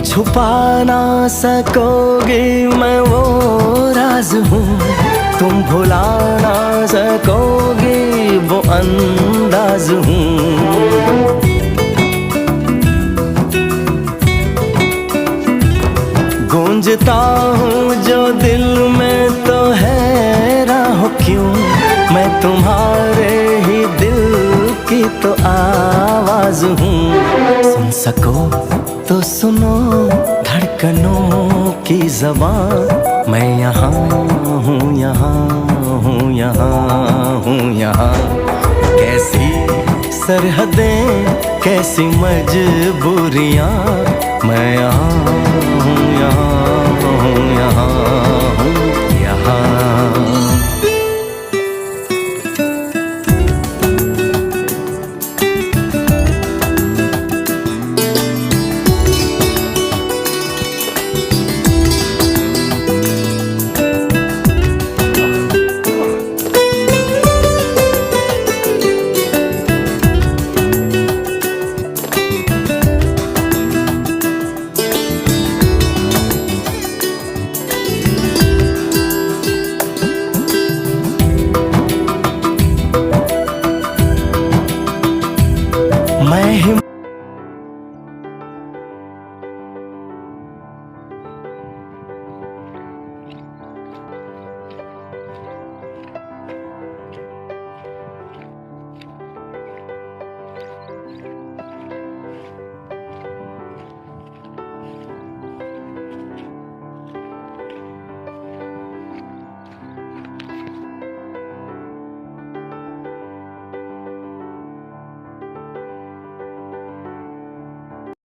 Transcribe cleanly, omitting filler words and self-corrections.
छुपा ना सकोगे मैं वो राज हूँ, तुम भुला ना सकोगे वो अंदाज हूँ। गूंजता हूँ जो दिल में तो हैरान हो क्यों, मैं तुम्हारे ही दिल की तो आवाज हूँ। सुन सको तो सुनो धड़कनों की ज़बान, मैं यहाँ हूँ, यहाँ हूँ, यहाँ हूँ, यहाँ। कैसी सरहदें कैसी मजबूरियाँ, मैं यहाँ हूँ, यहाँ हूँ, यहाँ हूँ, यहाँ। मैं